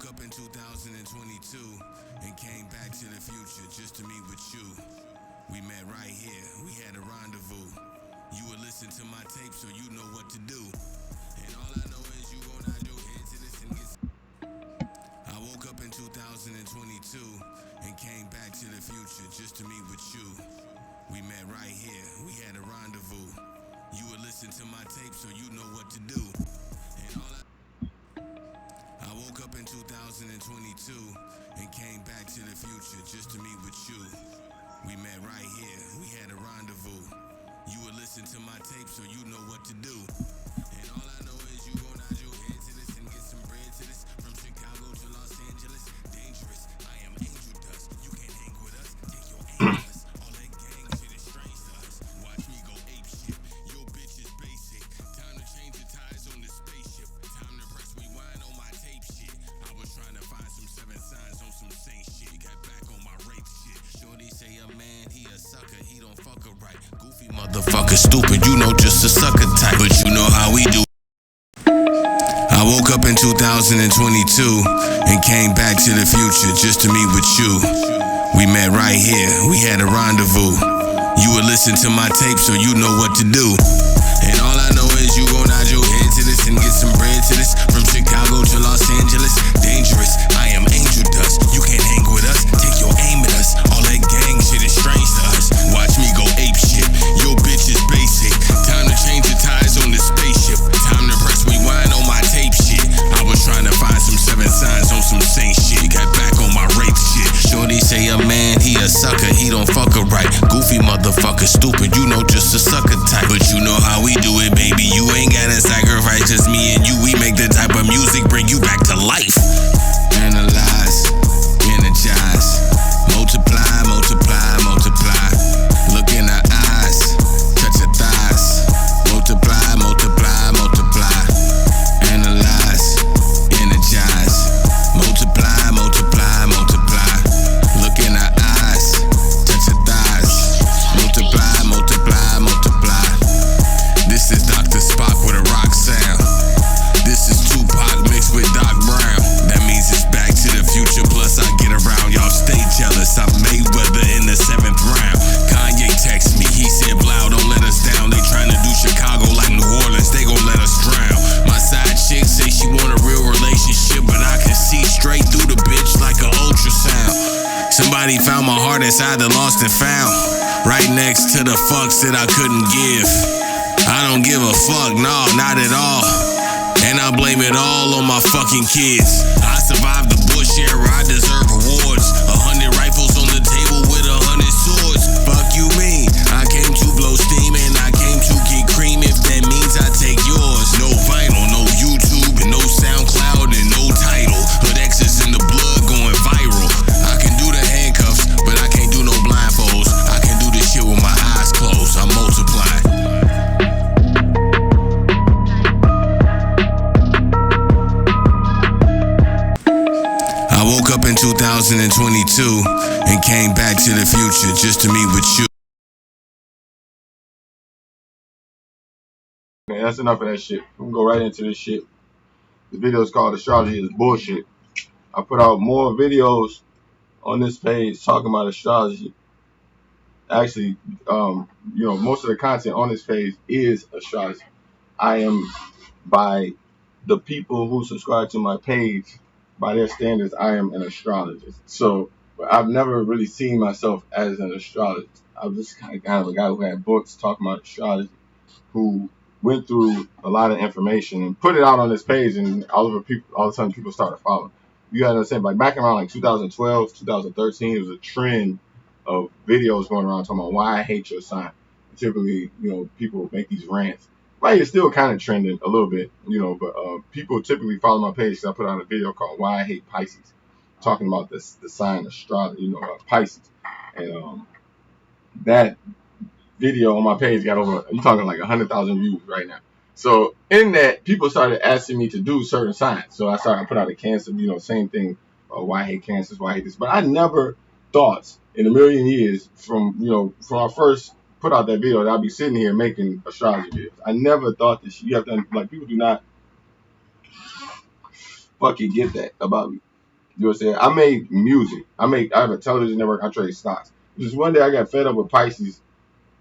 woke up in 2022 and came back to the future just to meet with you. We met right here, we had a rendezvous. You would listen to my tape so you know what to do. And all I know is you gon' nod your head to this and get. I woke up in 2022 and came back to the future just to meet with you. We met right here, we had a rendezvous. You would listen to my tape so you know what to do. And all I woke up in 2022 and came back to the future just to meet with you. We met right here, we had a rendezvous. You would listen to my tape so you know what to do. And all I know is you gon' nod your head to this and get some bread to this. From Chicago to Los Angeles, dangerous. I am angel dust. You can't hang with us, take your aim with us. All that gang shit is strange to us. Watch me go ape shit. Your bitch is basic. Time to change the tires on the spaceship. Time to press rewind on my tape shit. I was trying to find some seven signs on some saint shit. Got back on my rape shit. Shorty say a man, he a sucker, he don't fuck her right. Goofy motherfucker, stupid, you know, just a sucker type. But you know how we do. I woke up in 2022 and came back to the future just to meet with you. We met right here, we had a rendezvous. You would listen to my tape so you know what to do. And all I know is you gon' nod your head to this and get some bread to this. From Chicago to Los Angeles, dangerous. I am angel dust. You can't hang with us, take your aim at us. All that gang shit is strange to us. Watch me go ape shit. Your bitch is basic. Time to change the tires on the spaceship. Time to press rewind on my tape shit. I was trying to find some seven signs on some saint shit. Got back on my rape shit. Shorty say a man, he a sucker, he don't fuck her right. Goofy motherfucker, stupid, you know, just a sucker type. But you know how we do it, baby. You ain't gotta sacrifice, just me and you. We make the type of music bring you back to life. Analyze, energize, multiply, multiply, multiply. Look in her eyes, touch her thighs. Multiply, multiply, multiply. Analyze, energize, multiply, multiply, multiply. Look in her eyes, touch her thighs. Multiply, multiply, multiply. This is Dr. Spock with a rock sound. This is Tupac mixed with Doc Brown. That means it's back to the future, plus I get around. Y'all stay jealous, I'm Mayweather in the 7th round. Kanye text me, he said, Blau, don't let us down. They tryna do Chicago like New Orleans, they gon' let us drown. My side chick say she want a real relationship, but I can see straight through the bitch like an ultrasound. Somebody found my heart inside the lost and found, right next to the fucks that I couldn't give. I don't give a fuck, no, not at all. And I blame it all on my fucking kids. I survived the Bush era, I deserve awards. 100 rifles on the table with 100 swords. Fuck you mean? I came to blow steam and I came to get cream. If that means I take yours. No vinyl, no YouTube, and no SoundCloud, and no title. But X is in the blood going viral. I can do the handcuffs, but I can't do no blindfolds. I can do this shit with my eyes closed. I'm multiplying. I woke up in 2022 and came back to the future just to meet with you. Man, that's enough of that shit. We can go right into this shit. The video is called Astrology is Bullshit. I put out more videos on this page talking about astrology. Actually, most of the content on this page is astrology. I am, by the people who subscribe to my page, by their standards, I am an astrologist. So, but I've never really seen myself as an astrologist. I'm just kind of a guy who had books talking about astrology, who went through a lot of information and put it out on this page, and all of a sudden people started following. You gotta understand, like back around like 2012, 2013, it was a trend of videos going around talking about why I hate your sign. Typically, people make these rants. Right, it's still kind of trending a little bit, but people typically follow my page because I put out a video called "Why I Hate Pisces," talking about the sign astrology, Pisces, and that video on my page got over, I'm talking like 100,000 views right now. So in that, people started asking me to do certain signs. So I put out a Cancer, same thing. Why I hate Cancers, why I hate this. But I never thought in a million years from I first put out that video that I'd be sitting here making astrology videos. I never thought this. You have to, like, people do not fucking get that about me. You know what I'm saying? I made music. I have a television network. I trade stocks. Just one day I got fed up with Pisces.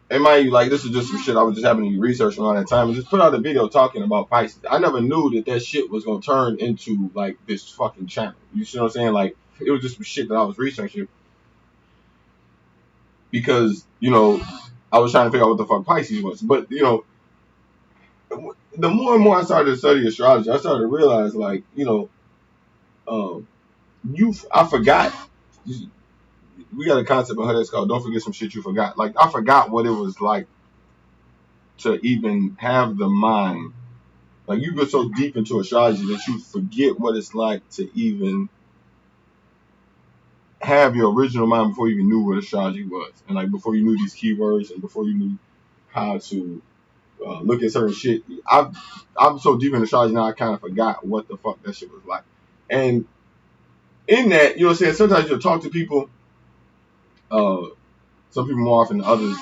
And mind you, like, this is just some shit I was just having to research around that time and just put out a video talking about Pisces. I never knew that shit was gonna turn into like this fucking channel. You see what I'm saying? Like, it was just some shit that I was researching because, I was trying to figure out what the fuck Pisces was. But, the more and more I started to study astrology, I started to realize, like, um, I forgot. We got a concept of her that's called "Don't forget some shit you forgot." Like, I forgot what it was like to even have the mind. Like, you go so deep into astrology that you forget what it's like to even have your original mind before you even knew what astrology was, and like before you knew these keywords and before you knew how to look at certain shit. I'm so deep in astrology now, I kind of forgot what the fuck that shit was like. And in that, you know what I'm saying, sometimes you'll talk to people, uh, some people more often than others,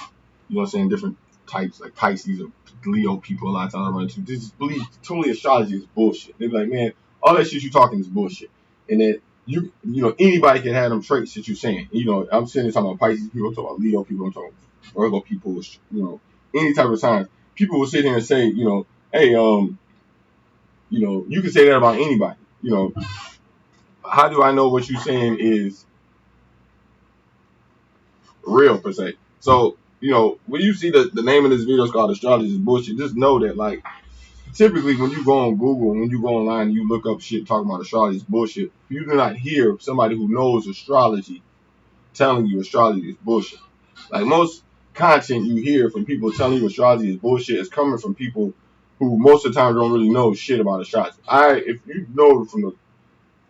you know what I'm saying, different types, like Pisces or Leo people a lot of times I run into, just believe totally astrology is bullshit. They be like, man, all that shit you talking is bullshit. And that anybody can have them traits that you're saying. I'm sitting there talking about Pisces people, I'm talking about Leo people, I'm talking about Virgo people, any type of signs. People will sit here and say, hey, you can say that about anybody. How do I know what you're saying is real per se? So, when you see the name of this video is called Astrology is Bullshit, just know that, like, typically when you go on Google, when you go online and you look up shit talking about astrology is bullshit, you do not hear somebody who knows astrology telling you astrology is bullshit. Like, most content you hear from people telling you astrology is bullshit is coming from people who most of the time don't really know shit about astrology. If you know from the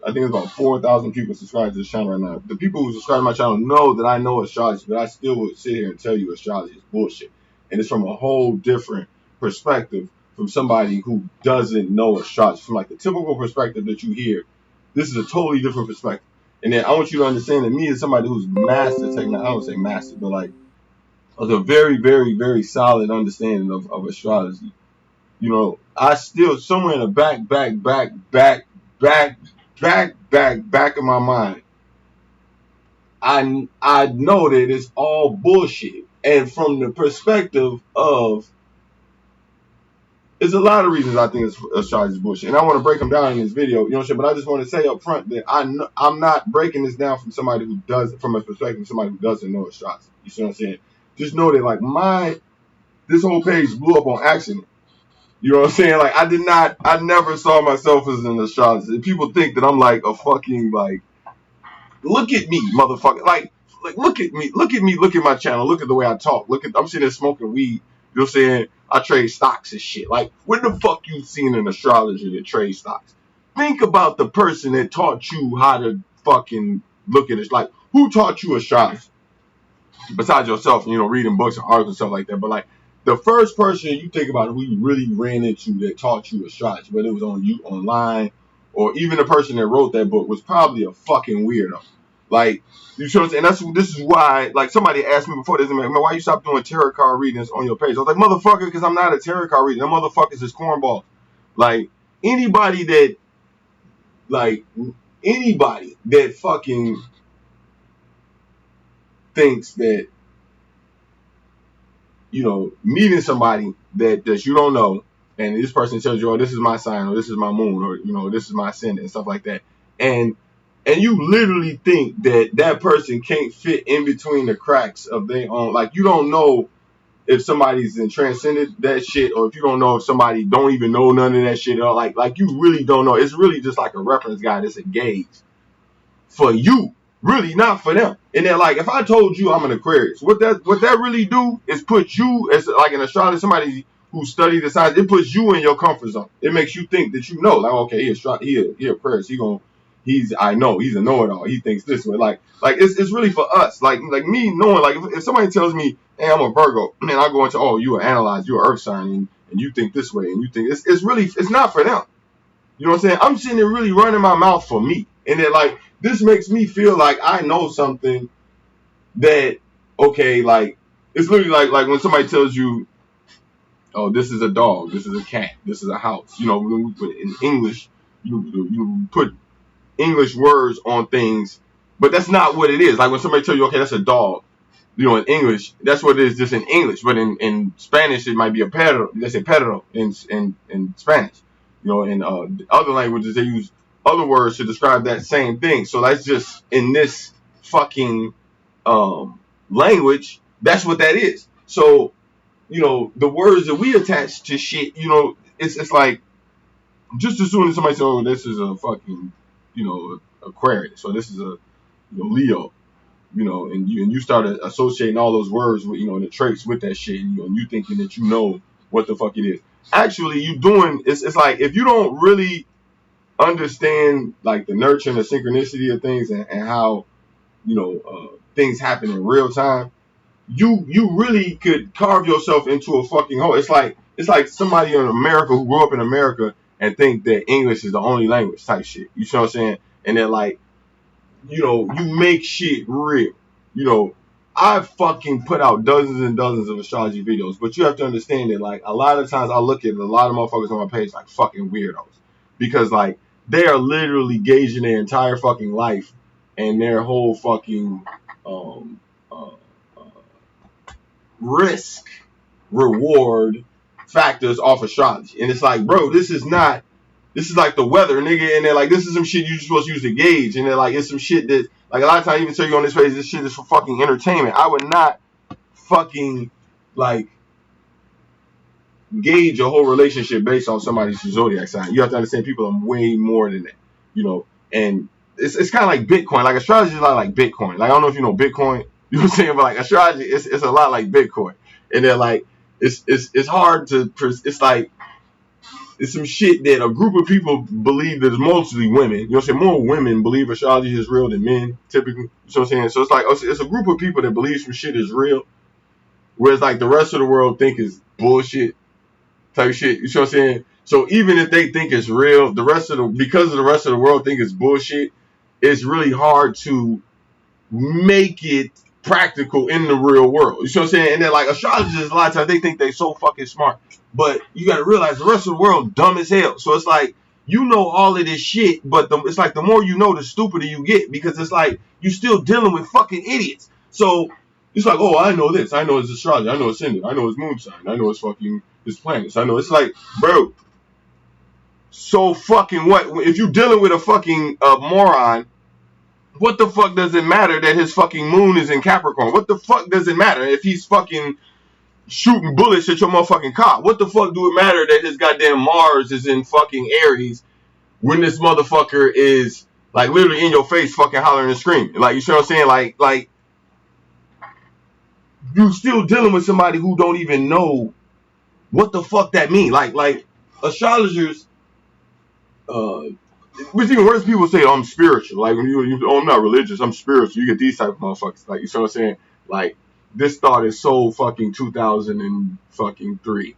I think it's about 4,000 people subscribed to this channel right now. The people who subscribe to my channel know that I know astrology, but I still would sit here and tell you astrology is bullshit. And it's from a whole different perspective from somebody who doesn't know astrology. From like the typical perspective that you hear, this is a totally different perspective. And then I want you to understand that me as somebody who's mastered technology, I don't say master, but like has a very, very, very solid understanding of astrology. I still somewhere in the back of my mind, I know that it's all bullshit. And from the perspective of, there's a lot of reasons I think astrology is bullshit, and I want to break them down in this video. You know what I'm saying? But I just want to say up front that I'm not breaking this down from somebody who does, from a perspective of somebody who doesn't know astrology. You see what I'm saying? Just know that, like, this whole page blew up on accident. You know what I'm saying? Like, I never saw myself as an astrologer. People think that I'm like a fucking, like, look at me, motherfucker. Like, look at me, look at my channel, look at the way I talk. I'm sitting there smoking weed. You know what I'm saying? I trade stocks and shit. Like, when the fuck you seen an astrologer that trades stocks? Think about the person that taught you how to fucking look at it. Like, who taught you astrology? Besides yourself, reading books and articles and stuff like that. But like, the first person you think about who you really ran into that taught you astrology, whether it was on you online or even the person that wrote that book, was probably a fucking weirdo. Like, you know what I'm saying? This is why, like, somebody asked me before this, man, why you stop doing tarot card readings on your page? I was like, motherfucker, because I'm not a tarot card reader. Them motherfuckers is cornballs. Like, anybody that, like, anybody that fucking thinks that, meeting somebody that you don't know, and this person tells you, oh, this is my sign, or this is my moon, or this is my ascendant, and stuff like that, and you literally think that person can't fit in between the cracks of their own. Like, you don't know if somebody's in transcended that shit, or if you don't know if somebody don't even know none of that shit at all. Like you really don't know. It's really just like a reference guide that's a gauge for you, really, not for them. And then, like, if I told you I'm an Aquarius, what that really do is put you as like an astrologer, somebody who studied the signs. It puts you in your comfort zone. It makes you think that like, okay, he Aquarius. I know he's a know-it-all. He thinks this way. Like it's really for us. Like me knowing, like, if somebody tells me, hey, I'm a Virgo, and I go into, oh, you are analyzed, you're an Earth sign, and you think this way, and you think it's not for them. You know what I'm saying? I'm sitting there really running my mouth for me. And then, like, this makes me feel like I know something that, okay, like, it's literally like when somebody tells you, oh, this is a dog, this is a cat, this is a house. In English, you put English words on things, but that's not what it is. Like when somebody tell you, okay, that's a dog, in English, that's what it is, just in English. But in Spanish, it might be a perro. They say perro in Spanish. In other languages, they use other words to describe that same thing. So that's just in this fucking language. That's what that is. So the words that we attach to shit, it's like just as soon as somebody says, "Oh, this is a fucking, Aquarius," so this is a Leo, and you start associating all those words with, the traits with that shit, and you thinking that you know what the fuck it is. Actually, you doing it's like if you don't really understand like the nurture and the synchronicity of things and how things happen in real time, you really could carve yourself into a fucking hole. It's like somebody in America who grew up in America and think that English is the only language type shit. You know what I'm saying? And they're like, you make shit real. I've fucking put out dozens and dozens of astrology videos, but you have to understand that, like, a lot of times I look at a lot of motherfuckers on my page like fucking weirdos because, like, they are literally gauging their entire fucking life and their whole fucking uh, uh, risk reward factors off astrology. And it's like, bro, this is like the weather, nigga, and they're like, this is some shit you're supposed to use to gauge, and they're like, it's some shit that, like, a lot of times I even tell you on this page, this shit is for fucking entertainment. I would not fucking, like, gauge a whole relationship based on somebody's zodiac sign. You have to understand people are way more than that, and it's kind of like Bitcoin. Like, astrology is a lot like Bitcoin. Like, I don't know if you know Bitcoin, you know what I'm saying, but, like, astrology, it's a lot like Bitcoin, and they're like, it's hard to, it's like, it's some shit that a group of people believe that is mostly women. You know what I'm saying? More women believe astrology is real than men, typically. You know what I'm saying? So it's like, it's a group of people that believe some shit is real, whereas, like, the rest of the world think is bullshit type shit. You know what I'm saying? So even if they think it's real, because the rest of the world think it's bullshit, it's really hard to make it practical in the real world. You know what I'm saying? And then, like, astrologers, a lot of times they think they so fucking smart, but you got to realize the rest of the world dumb as hell. So it's like, all of this shit, but it's like the more you know, the stupider you get, because it's like you still dealing with fucking idiots. So it's like, oh, I know this, I know it's astrology, I know it's ascendant, I know it's moon sign, I know it's fucking his planets, I know. It's like, bro, so fucking what? If you dealing with a fucking moron, what the fuck does it matter that his fucking moon is in Capricorn? What the fuck does it matter if he's fucking shooting bullets at your motherfucking car? What the fuck do it matter that his goddamn Mars is in fucking Aries when this motherfucker is, like, literally in your face fucking hollering and screaming? Like, you see what I'm saying? Like you still dealing with somebody who don't even know what the fuck that mean. Like astrologers, which even worse, people say, oh, I'm spiritual. Like, when I'm not religious, I'm spiritual. You get these type of motherfuckers. Like, you see what I'm saying? Like, this thought is so fucking 2003.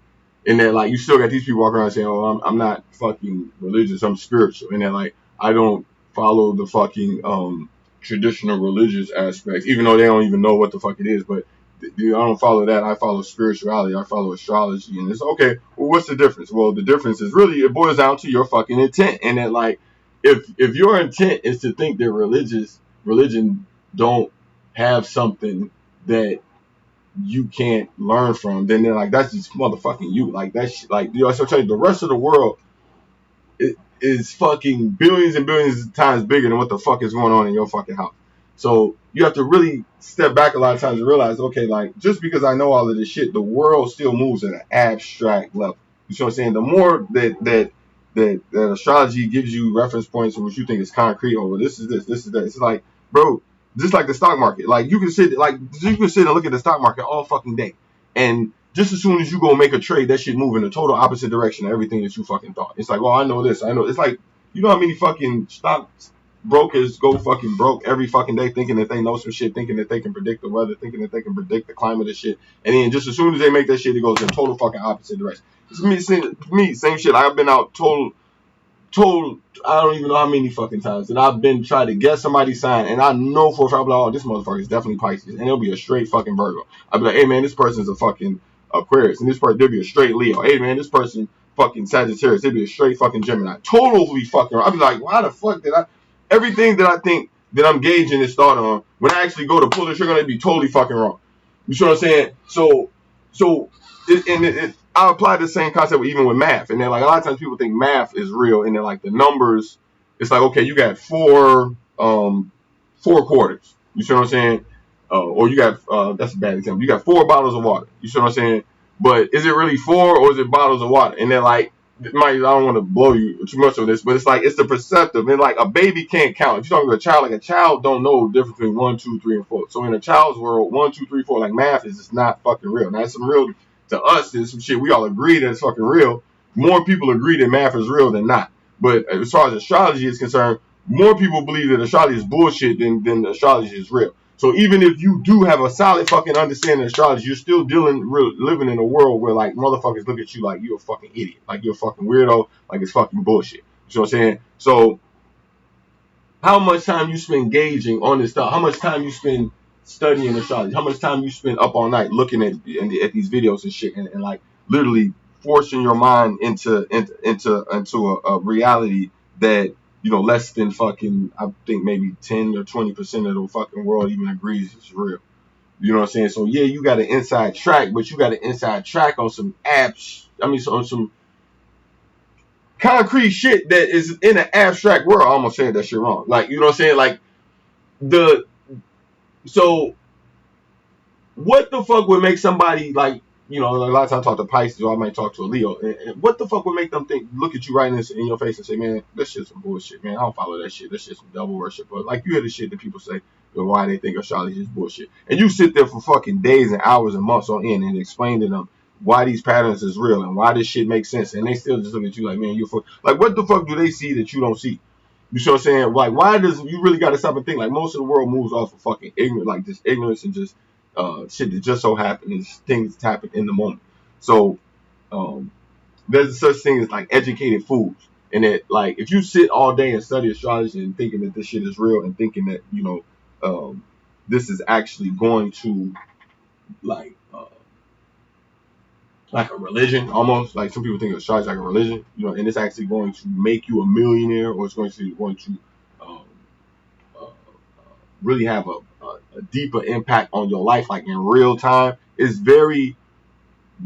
And then, like, you still got these people walking around saying, oh, I'm not fucking religious, I'm spiritual. And then, like, I don't follow the fucking traditional religious aspects, even though they don't even know what the fuck it is. But I don't follow that. I follow spirituality. I follow astrology. And it's okay. Well, what's the difference? Well, the difference is really, it boils down to your fucking intent. And then, like, if your intent is to think that religion don't have something that you can't learn from, then they're like, that's just motherfucking you. Like, that shit, like, so I tell you, the rest of the world is fucking billions and billions of times bigger than what the fuck is going on in your fucking house. So you have to really step back a lot of times and realize, okay, like, just because I know all of this shit, the world still moves at an abstract level. You see what I'm saying? The more that astrology gives you reference points for what you think is concrete, or this is that. It's like, bro, just like the stock market. Like, you can sit and look at the stock market all fucking day, and just as soon as you go make a trade, that shit move in the total opposite direction of everything that you fucking thought. It's like, well, I know this, I know. It's like, you know how many fucking stock brokers go fucking broke every fucking day thinking that they know some shit, thinking that they can predict the weather, thinking that they can predict the climate of shit, and then just as soon as they make that shit, it goes in total fucking opposite direction. It's me, same shit. I've been out told I don't even know how many fucking times that I've been trying to guess somebody's sign, and I know for a fact, oh, this motherfucker is definitely Pisces, and it'll be a straight fucking Virgo. I'll be like, hey man, this person's a fucking Aquarius, and this person, they'll be a straight Leo. Hey man, this person fucking Sagittarius, they'll be a straight fucking Gemini. Totally fucking, I'll be like, why the fuck did I? everything that I think that I'm gauging this thought on, when I actually go to pull the trigger, gonna be totally fucking wrong. You see what I'm saying? I apply the same concept even with math, and then like a lot of times people think math is real, and then like the numbers, it's like okay, you got four quarters. You see what I'm saying? Or you got that's a bad example. You got 4 bottles of water. You see what I'm saying? But is it really 4 or is it bottles of water? And then like I don't want to blow you too much on this, but it's like it's the perceptive. And like a baby can't count. If you're talking to a child, like a child don't know the difference between 1, 2, 3, and 4. So in a child's world, 1, 2, 3, 4, like math is just not fucking real. Now it's some real to us. There's some shit we all agree that it's fucking real. More people agree that math is real than not. But as far as astrology is concerned, more people believe that astrology is bullshit than astrology is real. So even if you do have a solid fucking understanding of astrology, you're still living in a world where like motherfuckers look at you like you're a fucking idiot, like you're a fucking weirdo, like it's fucking bullshit. You know what I'm saying? So how much time you spend gauging on this stuff? How much time you spend studying astrology? How much time you spend up all night looking at these videos and shit, and like literally forcing your mind into a reality that less than fucking I think maybe 10 or 20% of the fucking world even agrees is real. You know what I'm saying? So yeah, you got an inside track, but you got an inside track on some apps. I mean, on some concrete shit that is in an abstract world. I almost said that shit wrong. Like, you know what I'm saying? Like so what the fuck would make somebody like, a lot of times I talk to Pisces or I might talk to a Leo, and what the fuck would make them look at you right in your face and say, man, that shit's some bullshit, man. I don't follow that shit. That shit's some devil worship. But like you hear the shit that people say, why they think astrology is bullshit. And you sit there for fucking days and hours and months on end and explain to them why these patterns is real and why this shit makes sense. And they still just look at you like, man, like, what the fuck do they see that you don't see? You see what I'm saying? Like, why does you really got to stop and think? Like, most of the world moves off of fucking ignorance, like just ignorance and just shit that just so happens, things that happen in the moment. So there's such thing as like educated fools, and that like if you sit all day and study astrology and thinking that this shit is real and thinking that this is actually going to like like a religion, almost like some people think of astrology like a religion, and it's actually going to make you a millionaire, or it's going to um, uh, really have a deeper impact on your life, like in real time, is very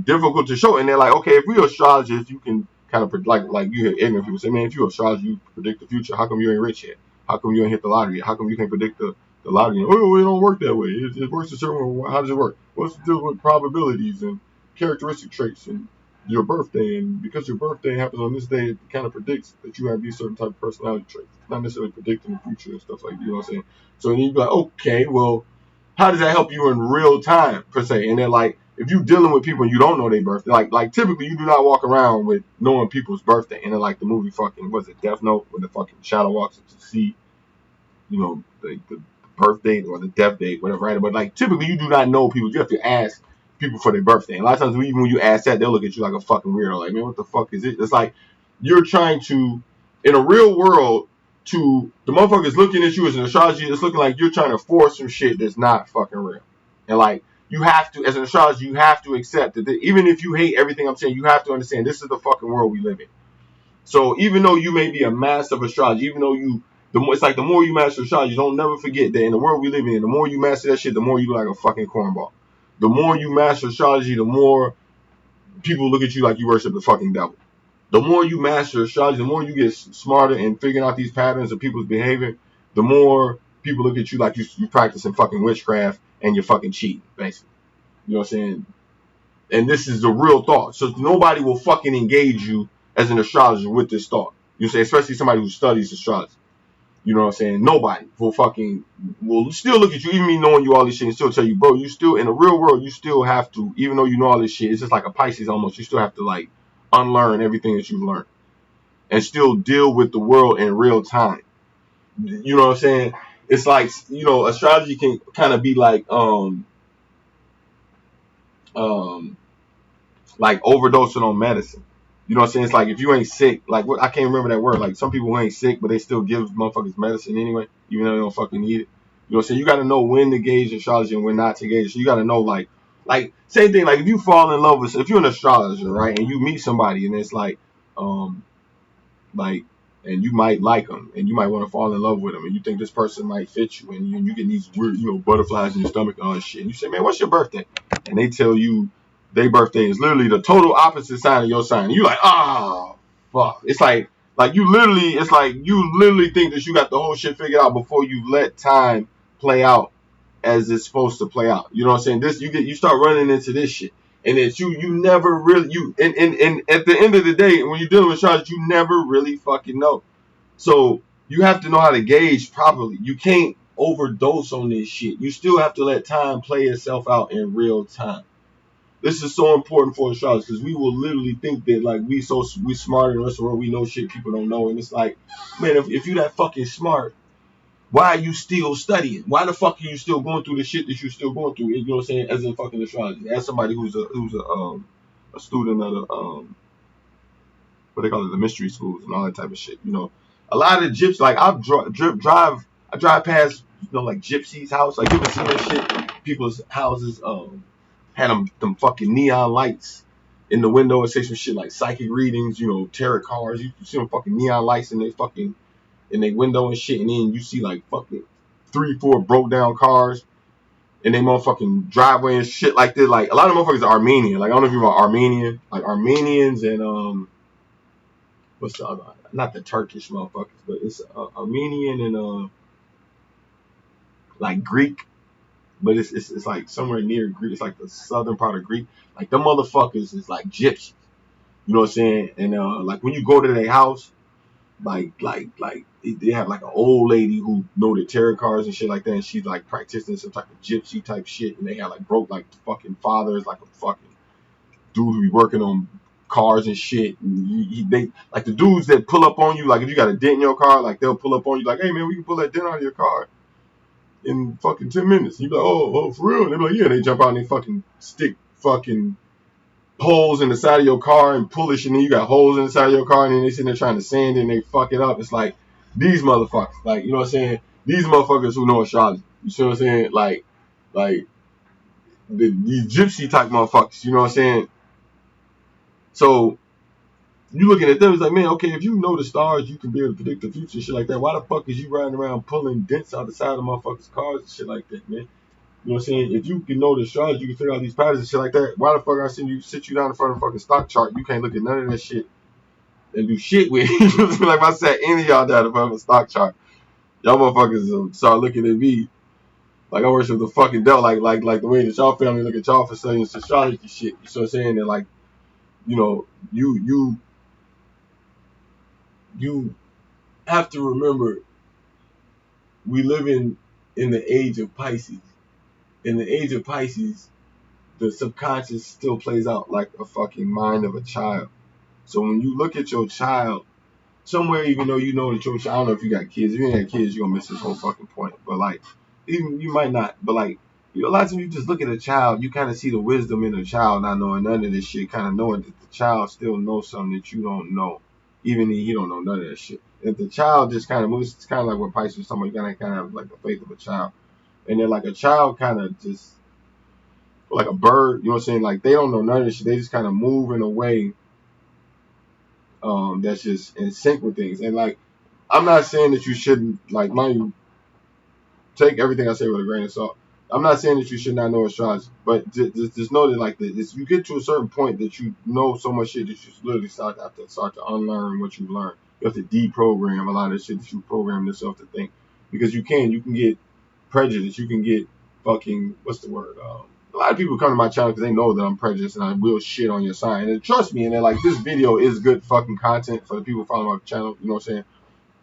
difficult to show. And they're like, okay, if we're astrologers, you can kind of like you hear ignorant people say, man, if you're astrologer, you predict the future. How come you ain't rich yet? How come you ain't hit the lottery yet? How come you can't predict the lottery? Oh, it don't work that way. It works a certain way. How does it work? What's the deal with probabilities and characteristic traits and your birthday? And because your birthday happens on this day, it kind of predicts that you have these certain type of personality traits. It's not necessarily predicting the future and stuff like that. You know what I'm saying? So then you be like, okay, well, how does that help you in real time per se? And then like if you dealing with people and you don't know their birthday, like typically you do not walk around with knowing people's birthday. And then like the movie fucking was it Death Note, when the fucking shadow walks up to see, the birth date or the death date, whatever, right? But like typically you do not know people. You have to ask people for their birthday. And a lot of times even when you ask that, they'll look at you like a fucking weirdo. Like, man, what the fuck is it? It's like you're trying to, in a real world, to the motherfuckers looking at you as an astrology, it's looking like you're trying to force some shit that's not fucking real. And like you have to, as an astrologer, you have to accept that even if you hate everything I'm saying, you have to understand this is the fucking world we live in. So even though you may be a master of astrology, even though it's like the more you master astrology, don't never forget that in the world we live in, the more you master that shit, the more you look like a fucking cornball. The more you master astrology, the more people look at you like you worship the fucking devil. The more you master astrology, the more you get smarter in figuring out these patterns of people's behavior, the more people look at you like you practicing fucking witchcraft and you're fucking cheating, basically. You know what I'm saying? And this is the real thought. So nobody will fucking engage you as an astrologer with this thought. You say, especially somebody who studies astrology. You know what I'm saying? Nobody will still look at you, even me knowing you all this shit, and still tell you, bro, you still, in the real world, you still have to, even though you know all this shit, it's just like a Pisces almost, you still have to like unlearn everything that you've learned and still deal with the world in real time. You know what I'm saying? It's like, astrology can kind of be like overdosing on medicine. You know what I'm saying? It's like if you ain't sick, like I can't remember that word. Like some people who ain't sick, but they still give motherfuckers medicine anyway, even though they don't fucking need it. You know what I'm saying? You got to know when to gauge astrology and when not to gauge. So you got to know like same thing. Like if you fall in love with, if you're an astrologer, right, and you meet somebody and it's like and you might like them, and you might want to fall in love with them, and you think this person might fit you, and you get these weird, butterflies in your stomach and all this shit. And you say, man, what's your birthday? And they tell you their birthday is literally the total opposite sign of your sign. And you're like, ah, fuck. It's like you literally think that you got the whole shit figured out before you let time play out as it's supposed to play out. You know what I'm saying? You start running into this shit. And it's you never really and at the end of the day, when you're dealing with astrology, you never really fucking know. So you have to know how to gauge properly. You can't overdose on this shit. You still have to let time play itself out in real time. This is so important for astrology because we will literally think that like we smarter than the rest of the world. We know shit people don't know, and it's like, man, if you that fucking smart, why are you still studying? Why the fuck are you still going through the shit that you're still going through? You know what I'm saying? As in fucking astrology. As somebody who's a student of the what they call it, the mystery schools and all that type of shit. A lot of gypsies, like I drive past, like gypsies' house. Like you ever seen that shit? People's houses had them fucking neon lights in the window and say some shit like psychic readings, tarot cards. You see them fucking neon lights in their window and shit, and then you see like fucking 3-4 broke down cars in their motherfucking driveway and shit like this. Like a lot of motherfuckers are Armenian. Like I don't know if you're Armenian, like Armenians and what's the other? Not the Turkish motherfuckers, but it's Armenian and like Greek, but it's like somewhere near Greek. It's like the southern part of Greek. Like them motherfuckers is like gypsies. You know what I'm saying? And like when you go to their house, like they have like an old lady who know the tarot cards and shit like that, and she's like practicing some type of gypsy type shit, and they have like broke like the fucking father is like a fucking dude who be working on cars and shit. And they like the dudes that pull up on you, like if you got a dent in your car, like they'll pull up on you like, hey man, we can pull that dent out of your car in fucking 10 minutes. You be like, oh, for real? And they be like, yeah. They jump out and they fucking stick fucking holes in the side of your car and pull it, and then you got holes in the side of your car, and then they sitting there trying to sand it and they fuck it up. It's like these motherfuckers, like, you know what I'm saying? These motherfuckers who know astrology. You see what I'm saying? Like these gypsy type motherfuckers. You know what I'm saying? So you looking at them, it's like, man, okay, if you know the stars, you can be able to predict the future and shit like that. Why the fuck is you riding around pulling dents out the side of motherfuckers' cars and shit like that, man? You know what I'm saying? If you can know the stars, you can figure out these patterns and shit like that. Why the fuck I send you sit you down in front of a fucking stock chart? You can't look at none of that shit and do shit with it. Like if I sat any of y'all down in front of a stock chart, y'all motherfuckers start looking at me like I worship the fucking devil, like the way that y'all family look at y'all for studying astrology shit. You know what I'm saying? And like, you have to remember we live in the age of Pisces. In the age of Pisces, the subconscious still plays out like a fucking mind of a child. So when you look at your child, somewhere, even though you know that your child, I don't know if you got kids. If you ain't got kids, you're gonna miss this whole fucking point. But like, even you might not. But like, a lot of times you just look at a child, you kind of see the wisdom in the child, not knowing none of this shit, kind of knowing that the child still knows something that you don't know, even if he don't know none of that shit. If the child just kind of moves, it's kind of like what Pisces was talking about. You gotta kind of have like the faith of a child, and then like a child kind of just like a bird, you know what I'm saying? Like they don't know none of this shit. They just kind of move in a way that's just in sync with things. And like, I'm not saying that you shouldn't, like, mind you, take everything I say with a grain of salt. I'm not saying that you should not know astrology, but just know that like this, you get to a certain point that you know so much shit that you literally start to unlearn what you've learned. You have to deprogram a lot of the shit that you program yourself to think, because you can get prejudice, you can get fucking what's the word? A lot of people come to my channel because they know that I'm prejudiced and I will shit on your sign. And trust me, and they're like, this video is good fucking content for the people following my channel. You know what I'm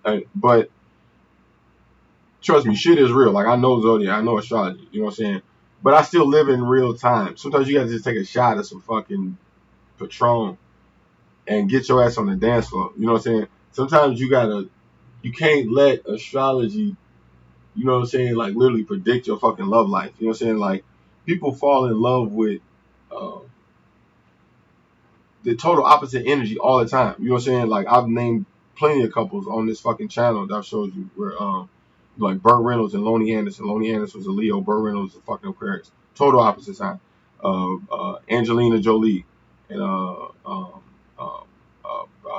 saying? But trust me, shit is real. Like I know zodiac, I know astrology. You know what I'm saying? But I still live in real time. Sometimes you gotta just take a shot of some fucking Patron and get your ass on the dance floor. You know what I'm saying? Sometimes you can't let astrology, you know what I'm saying, like literally predict your fucking love life. You know what I'm saying? Like people fall in love with uh, the total opposite energy all the time. You know what I'm saying? Like I've named plenty of couples on this fucking channel that I've showed you where like Burt Reynolds and Lonnie Anderson. Lonnie Anderson was a Leo, Burt Reynolds was a fucking Aquarius. Total opposite sign. Angelina Jolie and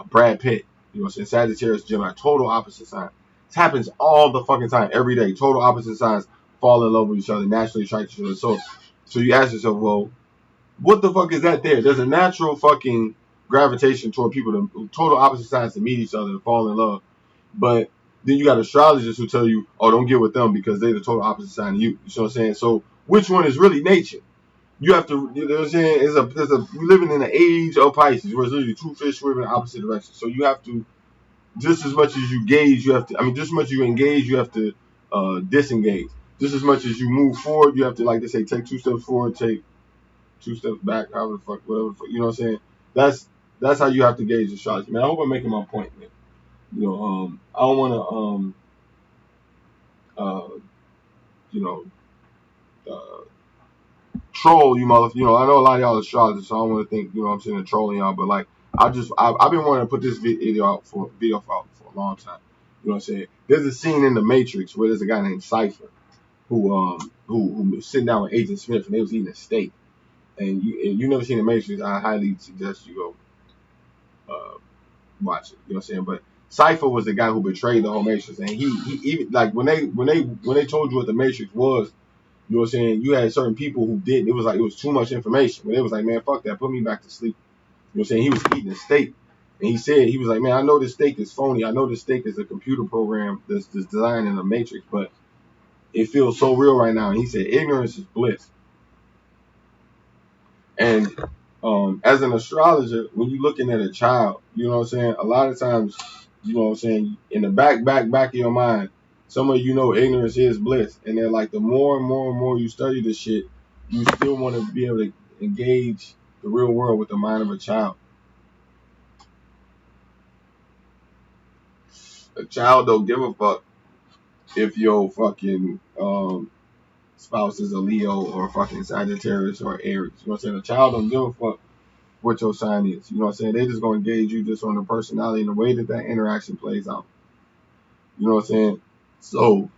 Brad Pitt. You know what I'm saying? Sagittarius, Gemini, total opposite sign. This happens all the fucking time, every day. Total opposite signs fall in love with each other, naturally attract each other. So you ask yourself, well, what the fuck is that there? There's a natural fucking gravitation toward people to total opposite signs to meet each other and fall in love. But then you got astrologers who tell you, oh, don't get with them because they're the total opposite sign of you. You know what I'm saying? So which one is really nature? You have to, you know what I'm saying? We're living in the age of Pisces where it's literally two fish swimming in opposite directions. So you have to, just as much as you gauge, you have to, just as much as you engage, you have to disengage. Just as much as you move forward, you have to, like they say, take 2 steps forward, take 2 steps back, however the fuck, whatever the fuck, you know what I'm saying? That's how you have to gauge astrology, man. I hope I'm making my point, man. You know, I don't want to, you know, troll you motherfuckers. You know, I know a lot of y'all astrologers, so I don't want to think, you know what I'm saying, trolling y'all, but like, I've been wanting to put this video out for a long time. You know what I'm saying? There's a scene in The Matrix where there's a guy named Cypher who was sitting down with Agent Smith and they was eating a steak. And you never seen The Matrix, I highly suggest you go watch it. You know what I'm saying? But Cypher was the guy who betrayed the whole Matrix, and he even like when they told you what the Matrix was, you know what I'm saying? You had certain people who did. It was like it was too much information. But it was like, man, fuck that. Put me back to sleep. You know what I'm saying? He was eating a steak, and he was like, man, I know this steak is phony. I know this steak is a computer program that's designed in a Matrix, but it feels so real right now. And he said, ignorance is bliss. And as an astrologer, when you're looking at a child, you know what I'm saying? A lot of times, you know what I'm saying, in the back of your mind, some of you know ignorance is bliss. And then like the more and more you study this shit, you still want to be able to engage the real world with the mind of a child. A child don't give a fuck if your fucking spouse is a Leo or fucking Sagittarius or Aries. You know what I'm saying? A child don't give a fuck what your sign is. You know what I'm saying? They just gonna gauge you just on the personality and the way that interaction plays out. You know what I'm saying? So,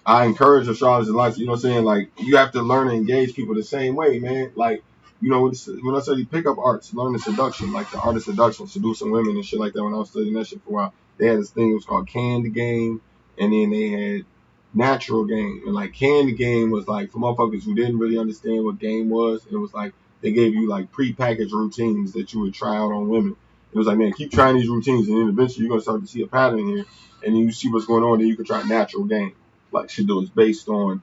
I encourage astrologers, like, you know what I'm saying? Like, you have to learn to engage people the same way, man. Like, you know, when I studied pickup arts, learning seduction, like the art of seduction, seducing women and shit like that, when I was studying that shit for a while, they had this thing, it was called Canned Game, and then they had Natural Game. And like, Canned Game was like for motherfuckers who didn't really understand what game was. It was like they gave you like prepackaged routines that you would try out on women. It was like, man, keep trying these routines, and then eventually you're gonna start to see a pattern here, and then you see what's going on, then you can try Natural Game. Like shit that was based on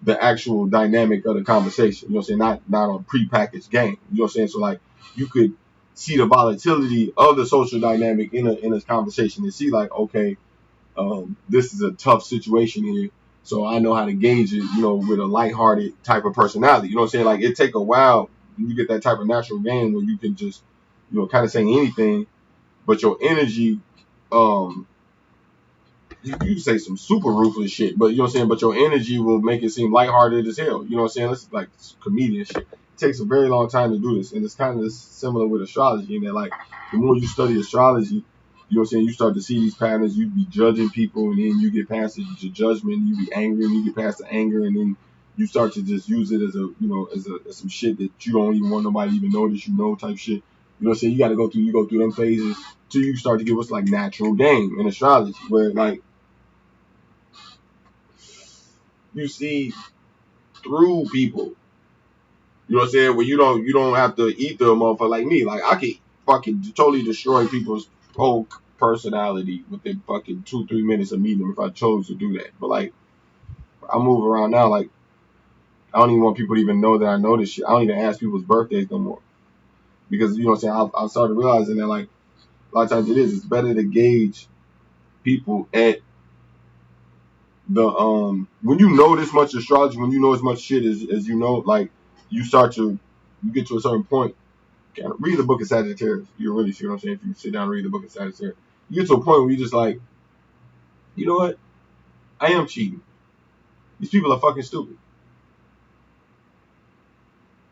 the actual dynamic of the conversation. You know what I'm saying? Not on prepackaged game. You know what I'm saying? So like you could see the volatility of the social dynamic in a conversation and see like, okay, this is a tough situation here. So I know how to gauge it, you know, with a lighthearted type of personality. You know what I'm saying? Like it take a while when you get that type of natural game where you can just, you know, kind of say anything, but your energy, you can say some super ruthless shit, but you know what I'm saying? But your energy will make it seem lighthearted as hell. You know what I'm saying? It's like comedian shit. It takes a very long time to do this. And it's kind of similar with astrology in that, like, the more you study astrology, you know what I'm saying? You start to see these patterns. You be judging people, and then you get past the judgment. You be angry, and you get past the anger, and then you start to just use it as a, you know, as some shit that you don't even want nobody to even notice, you know, type shit. You know what I'm saying? You got to go through them phases till you start to get what's like natural game in astrology, where like you see through people. You know what I'm saying? Where you don't have to eat the motherfucker like me. Like I can fucking totally destroy people's whole personality within fucking 2-3 minutes of meeting them if I chose to do that. But like I move around now, like I don't even want people to even know that I know this shit. I don't even ask people's birthdays no more. Because you know what I'm saying, I started realizing that like a lot of times it's better to gauge people at the when you know this much astrology, when you know as much shit as you know, like you get to a certain point. Read the book of Sagittarius. You'll really see what I'm saying if you sit down and read the book of Sagittarius. You get to a point where you're just like, you know what? I am cheating. These people are fucking stupid.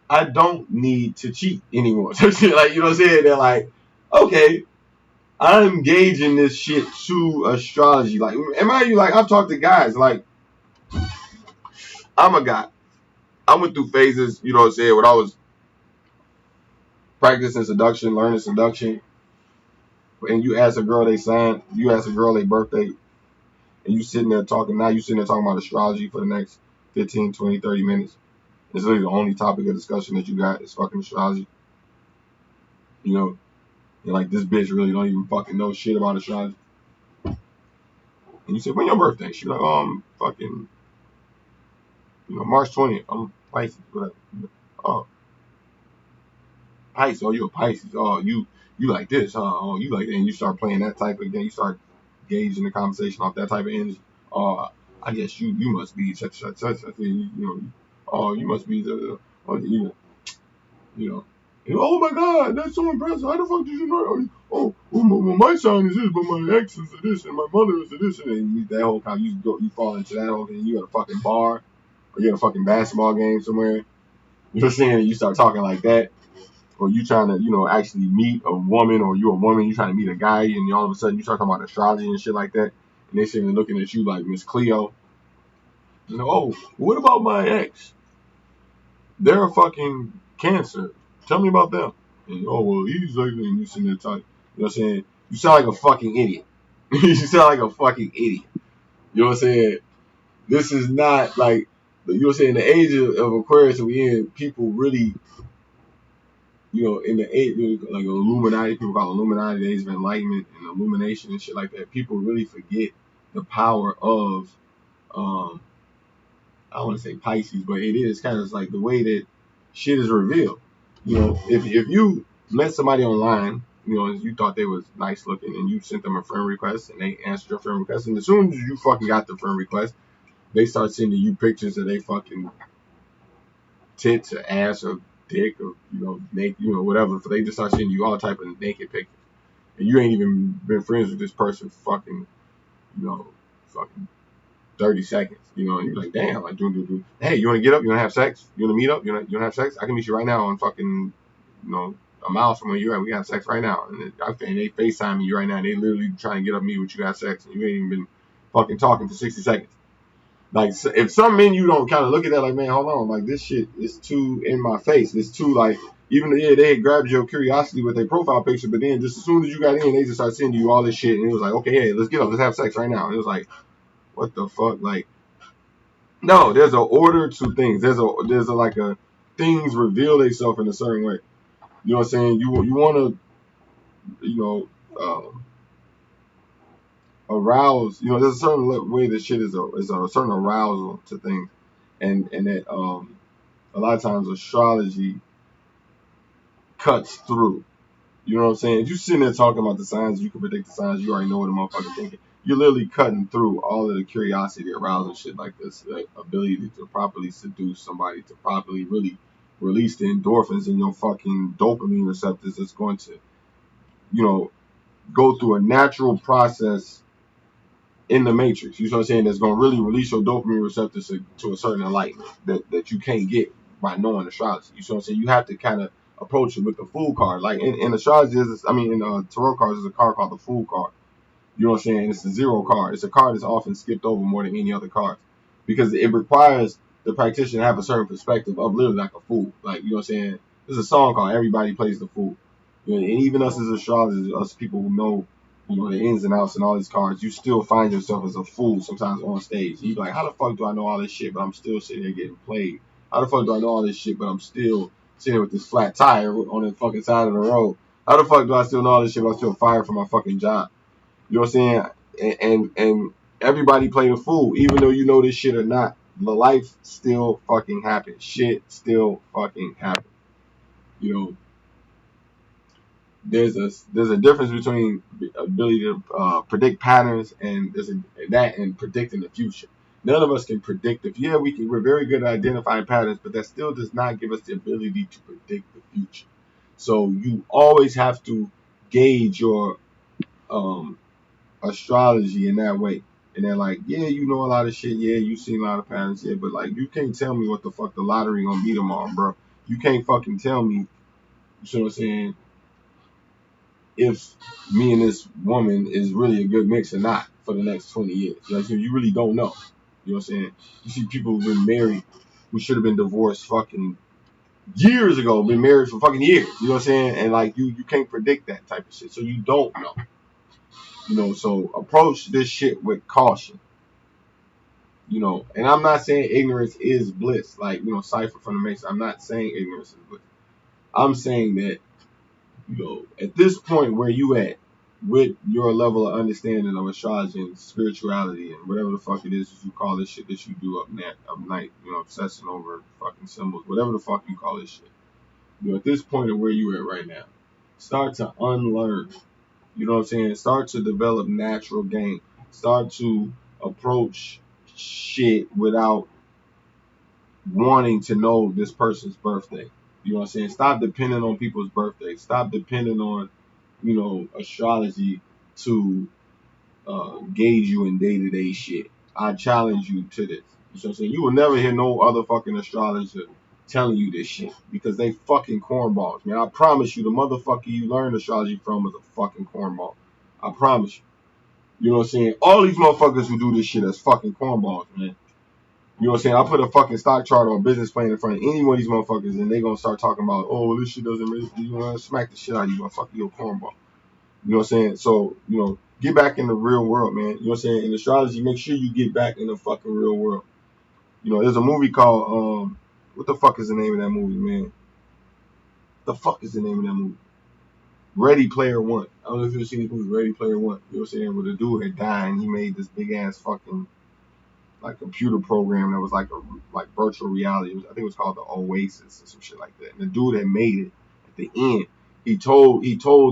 I don't need to cheat anymore. Like, you know what I'm saying? They're like, okay, I'm gauging this shit to astrology. Like, am I you? Like, I've talked to guys. Like, I'm a guy. I went through phases, you know what I'm saying, when I was practicing seduction, learning seduction. and you ask a girl they sign, you ask a girl their birthday, and you sitting there talking, now you sitting there talking about astrology for the next 15, 20, 30 minutes. It's literally the only topic of discussion that you got is fucking astrology. You know, and like this bitch really don't even fucking know shit about astrology. And you say, when your birthday? She like, fucking, March 20th. I'm Pisces, whatever. Oh, Pisces. Oh, you're a Pisces. Oh, you like this, huh? Oh, you like that. And you start playing that type of game. You start gauging the conversation off that type of energy. Oh, I guess you must be such. Oh, you must be you know. And, oh my God, that's so impressive. How the fuck did you know? My sign is this, but my ex is this, and my mother is this, and then that whole time you fall into that whole thing. You at a fucking bar, or you at a fucking basketball game somewhere. You know what I'm saying? And you start talking like that, or you trying to, actually meet a woman, or you a woman, you trying to meet a guy, and all of a sudden you start talking about astrology and shit like that, and they sitting there looking at you like Miss Cleo. Oh, what about my ex? They're a fucking Cancer. Tell me about them. And, oh, well, he's like, and you sitting there talking. You know what I'm saying? You sound like a fucking idiot. You sound like a fucking idiot. You know what I'm saying? This is not like, you know what I'm saying? The age of Aquarius that we in, people really, in the age, like Illuminati, people call Illuminati, the age of enlightenment and illumination and shit like that. People really forget the power of, I don't want to say Pisces, but it is kind of like the way that shit is revealed. If you met somebody online, you thought they was nice looking, and you sent them a friend request, and they answered your friend request, and as soon as you fucking got the friend request, they start sending you pictures of they fucking tits or ass or dick or naked, whatever. So they just start sending you all type of naked pictures, and you ain't even been friends with this person for fucking 30 seconds, and you're like, damn, like, hey, you want to get up? You want to have sex? You want to meet up? You want to have sex? I can meet you right now on fucking, a mile from where you're at. We got sex right now. And they FaceTime you right now. They literally trying to get up me with you got sex, and you ain't even been fucking talking for 60 seconds. Like, if some men you don't kind of look at that like, man, hold on, like, this shit is too in my face. It's too, like, even though, they had grabbed your curiosity with their profile picture, but then just as soon as you got in, they just started sending you all this shit, and it was like, okay, hey, let's get up, let's have sex right now. And it was like, what the fuck, like. No, there's an order to things. There's a like a things reveal themselves in a certain way. You know what I'm saying? You want to arouse. There's a certain way that shit is a certain arousal to things, and that a lot of times astrology cuts through. You know what I'm saying? If you sitting there talking about the signs, you can predict the signs. You already know what the motherfucker thinking. You're literally cutting through all of the curiosity, arousal, shit like this. The ability to properly seduce somebody, to properly really release the endorphins in your fucking dopamine receptors. That's going to, go through a natural process in the matrix. You know what I'm saying? That's going to really release your dopamine receptors to a certain enlightenment that you can't get by knowing astrology. You know what I'm saying? You have to kind of approach it with the Fool card. Like in astrology, in tarot cards, there's a card called the Fool card. You know what I'm saying? It's a zero card. It's a card that's often skipped over more than any other card because it requires the practitioner to have a certain perspective of literally like a fool. Like, you know what I'm saying? There's a song called Everybody Plays the Fool. And even us as astrologers, us people who know, the ins and outs and all these cards, you still find yourself as a fool sometimes on stage. You're like, how the fuck do I know all this shit, but I'm still sitting here getting played? How the fuck do I know all this shit, but I'm still sitting with this flat tire on the fucking side of the road? How the fuck do I still know all this shit, but I'm still fired from my fucking job? You know what I'm saying? And everybody play the fool, even though you know this shit or not. The life still fucking happens. Shit still fucking happens. There's a difference between ability to predict patterns and and predicting the future. None of us can predict we're very good at identifying patterns, but that still does not give us the ability to predict the future. So you always have to gauge your astrology in that way. And they're like, yeah, you know a lot of shit, yeah, you seen a lot of patterns, yeah, but like you can't tell me what the fuck the lottery gonna be tomorrow, bro. You can't fucking tell me, you know what I'm saying, if me and this woman is really a good mix or not for the next 20 years. You know what I'm saying? You really don't know. You know what I'm saying? You see people who've been married who should have been divorced fucking years ago, been married for fucking years. You know what I'm saying? And like you can't predict that type of shit. So you don't know. So approach this shit with caution. And I'm not saying ignorance is bliss, like, Cypher from the Mason. I'm not saying ignorance is bliss. I'm saying that, at this point where you at, with your level of understanding of astrology and spirituality and whatever the fuck it is that you call this shit that you do up night, obsessing over fucking symbols, whatever the fuck you call this shit. At this point of where you at right now, start to unlearn. You know what I'm saying? Start to develop natural game. Start to approach shit without wanting to know this person's birthday. You know what I'm saying? Stop depending on people's birthdays. Stop depending on, astrology to gauge you in day-to-day shit. I challenge you to this. You know what I'm saying? You will never hear no other fucking astrologer telling you this shit because they fucking cornballs, man. I promise you, the motherfucker you learned astrology from is a fucking cornball. I promise you. You know what I'm saying? All these motherfuckers who do this shit is fucking cornballs, man. You know what I'm saying? I put a fucking stock chart or a business plan in front of any one of these motherfuckers and they gonna start talking about, oh, this shit doesn't really, smack the shit out of you, motherfucker, you're a cornball. You know what I'm saying? So, get back in the real world, man. You know what I'm saying? In astrology, make sure you get back in the fucking real world. There's a movie called, what the fuck is the name of that movie, man? The fuck is the name of that movie? Ready Player One. I don't know if you've seen this movie, Ready Player One. You know what I'm saying? Where the dude had died and he made this big ass fucking like computer program that was like virtual reality. I think it was called the Oasis or some shit like that. And the dude that made it at the end, he told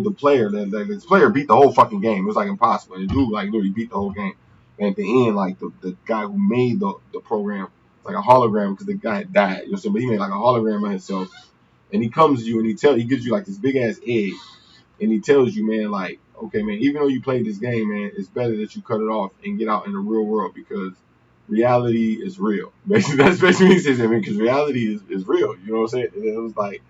the player that this player beat the whole fucking game. It was like impossible. And the dude like literally beat the whole game. And at the end, like the guy who made the program, it's like a hologram because the guy had died. You know what I'm saying? But he made like a hologram of himself. And he comes to you and he gives you like this big ass egg. And he tells you, man, like, okay, man, even though you played this game, man, it's better that you cut it off and get out in the real world because reality is real. Basically, that's basically what he says, man, because reality is real. You know what I'm saying? And it was like,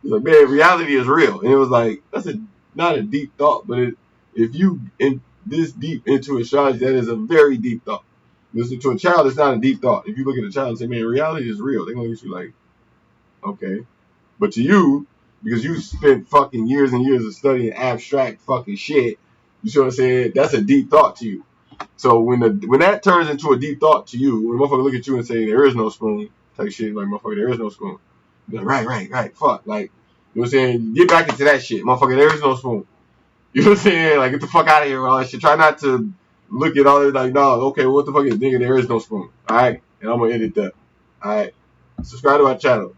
man, reality is real. And it was like, that's not a deep thought, but if you in this deep into astrology, that is a very deep thought. Listen, to a child, it's not a deep thought. If you look at a child and say, man, reality is real, they're going to look at you like, okay. But to you, because you spent fucking years and years of studying abstract fucking shit, you see what I'm saying? That's a deep thought to you. So when that turns into a deep thought to you, when a motherfucker look at you and say there is no spoon, type shit, like motherfucker, there is no spoon. You're like, right, fuck. Like, you know what I'm saying? Get back into that shit. Motherfucker, there is no spoon. You know what I'm saying? Like, get the fuck out of here with all that shit. Try not to look at all this like, no, okay, what the fuck is nigga, there is no spoon. Alright? And I'm gonna edit that. Alright. Subscribe to our channel.